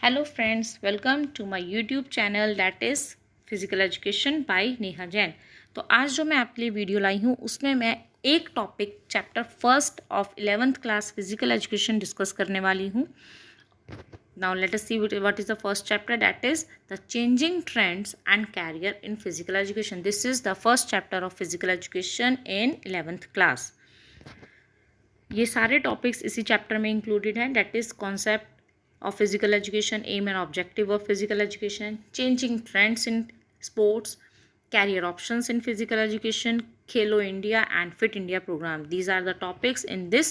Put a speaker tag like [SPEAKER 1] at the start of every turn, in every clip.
[SPEAKER 1] Hello friends, welcome to my YouTube channel that is physical education by Neha Jain. तो आज जो मैं आपके लिए वीडियो लाई हूँ उसमें मैं एक topic chapter first of 11th class physical education discuss करने वाली हूँ। Now let us see what is the first chapter, that is the changing trends and career in physical education. This is the first chapter of physical education in 11th class. ये सारे topics इसी chapter में included हैं, that is concept of physical education, aim and objective of physical education, changing trends in sports, career options in physical education, Khelo India and Fit India program. These are the topics in this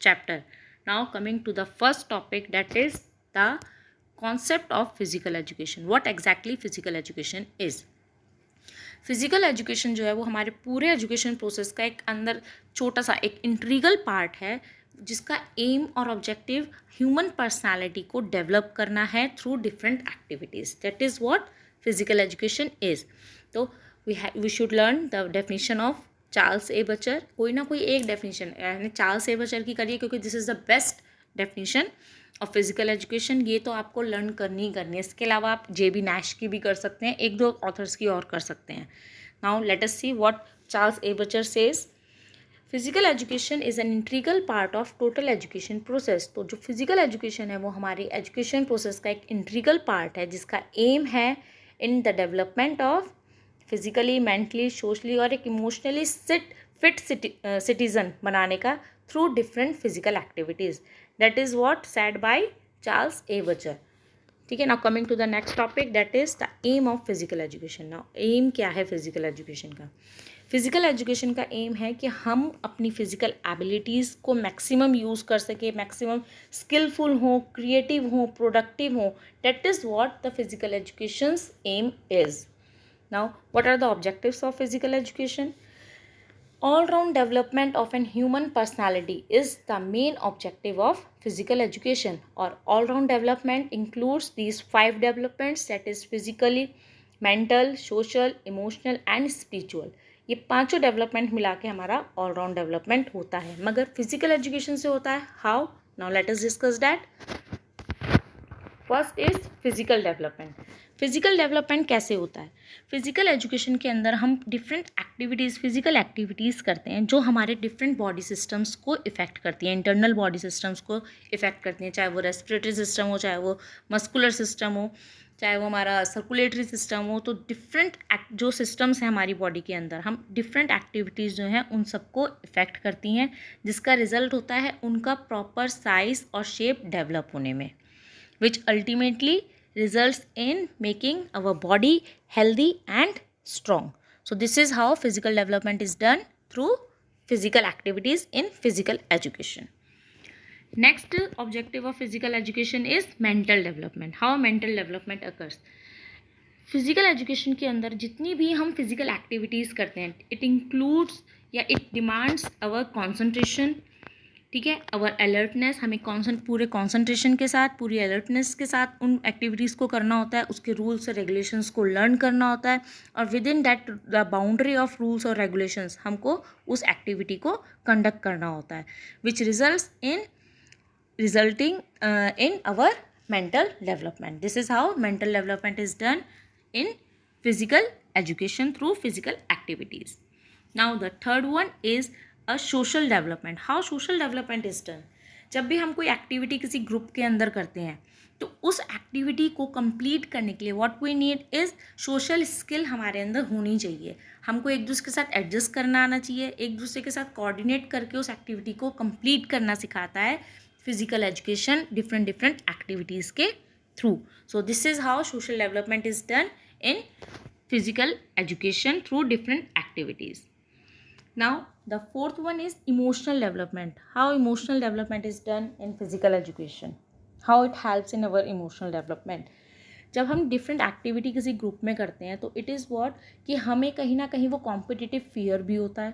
[SPEAKER 1] chapter. Now coming to the first topic, that is the concept of physical education. What exactly physical education is? Physical education जो है वो हमारे पूरे education process का एक अंदर छोटा सा एक इंट्रीगल पार्ट है, जिसका एम और ऑब्जेक्टिव ह्यूमन पर्सनालिटी को डेवलप करना है through different activities. That is what physical education is. तो we should learn the definition of Charles A Bucher. कोई ना कोई एक डेफिनेशन यानी चार्ल्स ए बचर की करिए, क्योंकि this is the best definition of physical education. ये तो आपको लर्न करनी ही करनी है। इसके अलावा आप JB नैश की भी कर सकते हैं, एक दो ऑथर्स की और कर सकते हैं। Now let us see what Charles A Bucher says. Physical education is an integral part of total education process. तो जो फिज़िकल एजुकेशन है वो हमारी एजुकेशन प्रोसेस का एक इंट्रीगल पार्ट है, जिसका एम है in the development of physically, mentally, socially और एक इमोशनली फिट सिटीज़न बनाने का through different physical activities. That is what said by Charles A Bucher. ठीक है। Now coming to the next topic, that is the aim of physical education. Now aim क्या है physical education का? Physical education का aim है कि हम अपनी फिजिकल एबिलिटीज़ को मैक्सिमम यूज़ कर सके, मैक्सिमम स्किलफुल हों, क्रिएटिव हों, प्रोडक्टिव हों। That is what the physical educations aim is. Now what are the objectives of physical education? All-round development of an human personality is the main objective of physical education. Or all-round development includes these 5 developments, that is physically, mental, social, emotional and spiritual. ये पांचों development मिला के हमारा all round development होता है। मगर physical education से होता है how? Now let us discuss that. First is physical development. Physical development कैसे होता है? फिजिकल एजुकेशन के अंदर हम डिफरेंट एक्टिविटीज़, फिजिकल एक्टिविटीज़ करते हैं जो हमारे डिफरेंट बॉडी सिस्टम्स को इफ़ेक्ट करती हैं, इंटरनल बॉडी सिस्टम्स को इफ़ेक्ट करती हैं, चाहे वो रेस्पिरेटरी सिस्टम हो, चाहे वो मस्कुलर सिस्टम हो, चाहे वो हमारा सर्कुलेटरी सिस्टम हो। तो डिफरेंट जो सिस्टम्स हैं हमारी बॉडी के अंदर, हम डिफरेंट एक्टिविटीज़ जो हैं उन सबको इफ़ेक्ट करती हैं, जिसका रिजल्ट होता है उनका प्रॉपर साइज़ और शेप डेवलप होने में, which ultimately results in making our body healthy and strong. So this is how physical development is done through physical activities in physical education. Next objective of physical education is mental development. How mental development occurs? Physical education के अंदर जितनी भी हम physical activities करते हैं, it includes या it demands our concentration. ठीक है, अवर अलर्टनेस। हमें पूरे कॉन्सेंट्रेशन के साथ, पूरी अलर्टनेस के साथ उन एक्टिविटीज़ को करना होता है, उसके रूल्स और रेगुलेशंस को लर्न करना होता है, और within that the boundary of rules और रेगुलेशंस हमको उस एक्टिविटी को कंडक्ट करना होता है, which resulting in our mental development. This is how mental development is done in physical education through physical activities. Now the third one is a social development. How social development is done? जब भी हम कोई activity किसी group के अंदर करते हैं तो उस एक्टिविटी को कंप्लीट करने के लिए what we need is social skill हमारे अंदर होनी चाहिए। हमको एक दूसरे के साथ एडजस्ट करना आना चाहिए, एक दूसरे के साथ कोऑर्डिनेट करके उस एक्टिविटी को कंप्लीट करना सिखाता है फिजिकल एजुकेशन डिफरेंट एक्टिविटीज़ के through. So this is how social development is done in physical education through different activities. Now the fourth one is emotional development. How emotional development is done in physical education? How it helps in our emotional development? जब हम different activity किसी group में करते हैं तो it is what कि हमें कहीं ना कहीं वो कॉम्पिटिटिव फियर भी होता है,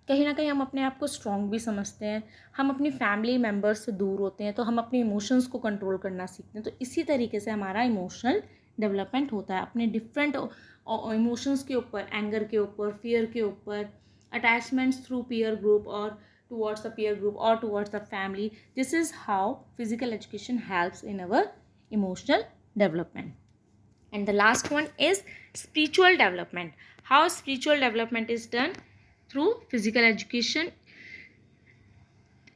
[SPEAKER 1] कहीं ना कहीं हम अपने आप को स्ट्रॉन्ग भी समझते हैं, हम अपनी फैमिली मेम्बर्स से दूर होते हैं तो हम अपने इमोशंस को कंट्रोल करना सीखते हैं। तो इसी तरीके से हमारा इमोशनल डेवलपमेंट होता है, अपने डिफरेंट इमोशंस के ऊपर, एंगर के ऊपर, फियर के ऊपर, attachments through peer group or towards the peer group or towards the family. This is how physical education helps in our emotional development. And the last one is spiritual development. How spiritual development is done? Through physical education.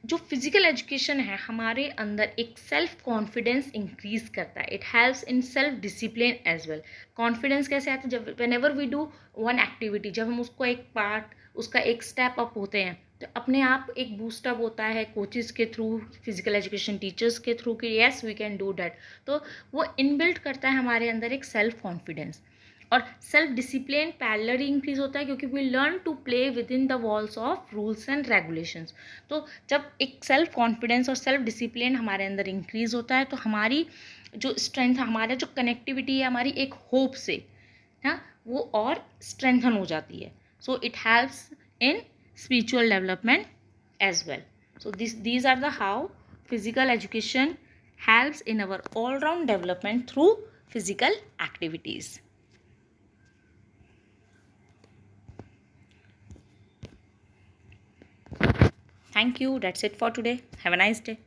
[SPEAKER 1] जो physical education है हमारे अंदर एक self confidence increase करता है. It helps in self discipline as well. Confidence कैसे आता है? जब whenever we do one activity, जब हम उसको एक पार्ट, उसका एक स्टेप अप होते हैं तो अपने आप एक बूस्टअप होता है कोचेस के थ्रू, फिजिकल एजुकेशन टीचर्स के थ्रू कि yes we can do that. तो वो इनबिल्ट करता है हमारे अंदर एक सेल्फ कॉन्फिडेंस. और सेल्फ डिसिप्लिन पैरेलली इंक्रीज होता है क्योंकि we learn to play within the walls of rules and regulations. तो जब एक सेल्फ कॉन्फिडेंस और सेल्फ डिसिप्लिन हमारे अंदर इंक्रीज होता है तो हमारी जो स्ट्रेंथ, हमारा जो कनेक्टिविटी है हमारी एक होप से, हाँ, वो और स्ट्रेंथन हो जाती है. So it helps in spiritual development as well. So these are the how physical education helps in our all round development through physical activities. Thank you. That's it for today. Have a nice day.